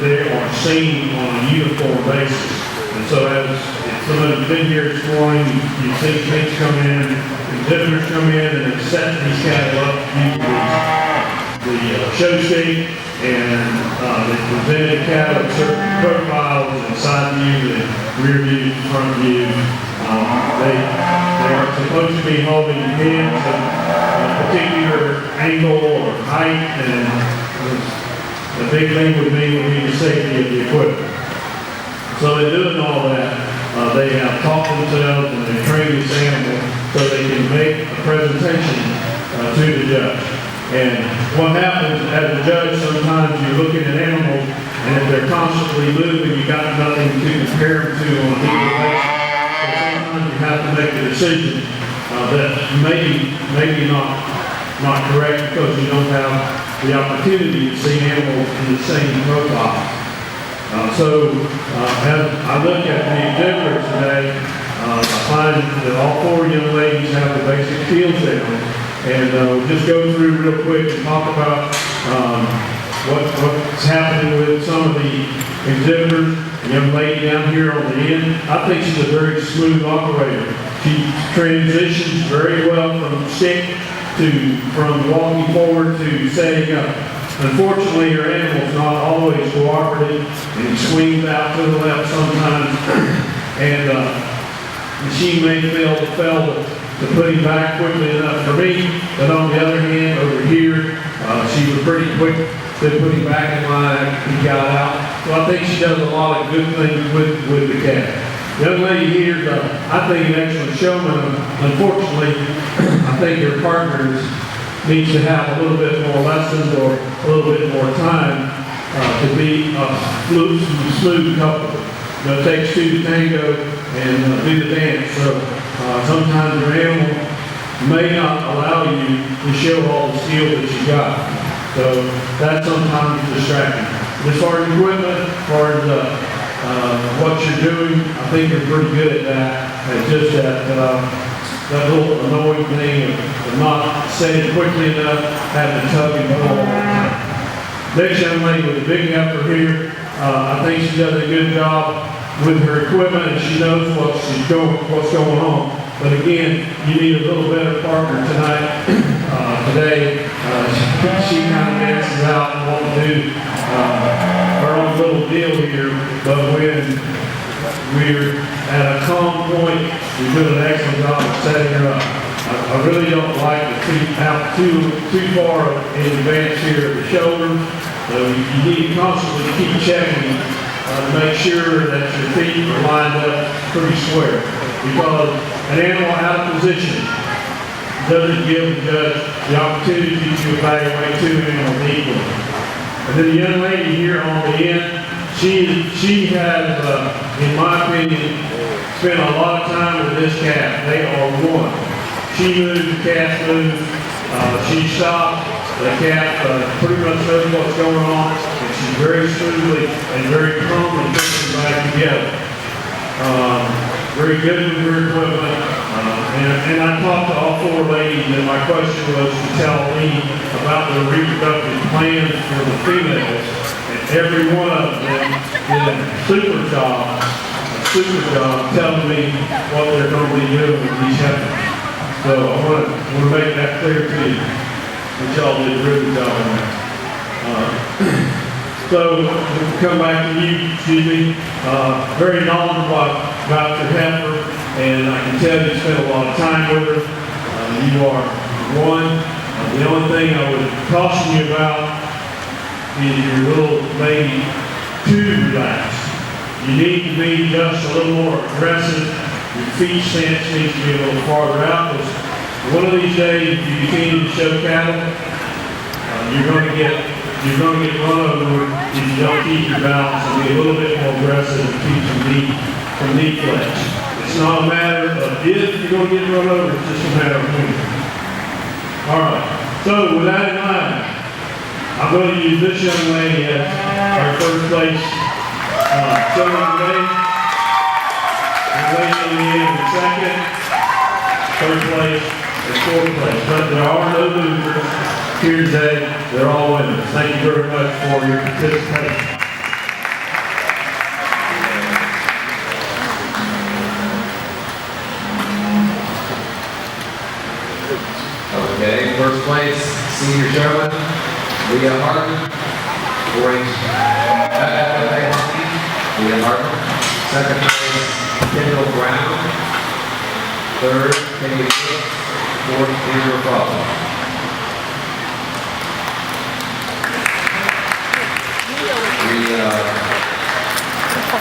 they are seen on a uniform basis. And so as somebody's been here this morning, you see things come in, exhibitors come in, and they set these cattle up using the show stick, and they presented cattle at certain profiles, and side view, and rear view, front view. They are supposed to be holding hands at a particular angle or height, and the big thing would be the safety of the equipment. So in doing all that, they have taught themselves and they train this animal so they can make a presentation to the judge. And what happens as a judge, sometimes you're looking at animals, and if they're constantly moving, you got nothing to compare them to on a daily basis. So sometimes you have to make a decision that maybe not correct, because you don't have the opportunity to see animals in the same profile. As I look at the exhibitors today, I find that all four young ladies have the basic skills down. And we'll just go through real quick and talk about what's happening with some of the exhibitors. The young lady down here on the end, I think she's a very smooth operator. She transitions very well from stick from walking forward to setting up. Unfortunately, her animal's not always cooperative, and he swings out to the left sometimes, and she may fail to put him back quickly enough for me, but on the other hand, over here, she was pretty quick to put him back in line after he got out. So I think she does a lot of good things with the cat. The young lady here, I think an excellent showman. Unfortunately, I think her partners needs to have a little bit more lessons or a little bit more time to be a smooth couple. It takes two to tango and do the dance. So sometimes your animal may not allow you to show all the skill that you got. So that's sometimes distracting. As far as equipment, as far as what you're doing, I think you're pretty good at that. It's just that little annoying thing of not saying quickly enough, having to tug and pull all the time. Next young lady with a big effort here, I think she does a good job with her equipment, and she knows what's going on. But again, you need a little better partner tonight. Today, she kind of dances out and wants to do her own little deal here, but when we're at a calm point, we do an excellent job of setting her up. I really don't like to keep out too far in advance here at the shoulder. So you need to constantly keep checking to make sure that your feet are lined up pretty square. Because an animal out of position doesn't give the judge the opportunity to evaluate two animals equally. And then the young lady here on the end, she has, in my opinion, spent a lot of time with this cat. They are one. She moves, the cat moves. She stops. The cat pretty much knows what's going on, and she's very smoothly and very calmly puts them back together. Very good with her equipment. And I talked to all four ladies, and my question was to tell me about the reproductive plans for the females. And every one of them did a super job telling me what they're going to be doing with these heifers. So I want to make that clear to you, that y'all did a really good job on that. So we'll come back to you, excuse me. Very knowledgeable about your heifer, and I can tell you spent a lot of time with her. You are one. The only thing I would caution you about is your little baby too relaxed. You need to be just a little more aggressive. Your feet stance needs to be a little farther out. Because one of these days, if you continue to show cattle, you're going to get run over if you don't keep your balance and be a little bit more aggressive and keep some knee flex. It's not a matter of if you're going to get run over, it's just a matter of when. All right. So with that in mind, I'm going to use this young lady as our first place showman today. The lady in the end in second, third place, and fourth place. But there are no losers here today. They're all winners. Thank you very much for your participation. Senior showman, Leigha Hartman. 4-H Leigha Hartman. Second place, Kendall Brown. Third, Kenny Cook. Fourth, Andrew Follow.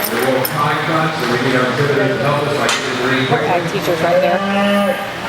We will time cut, so we need our exhibitors to help us like this. Teachers right there.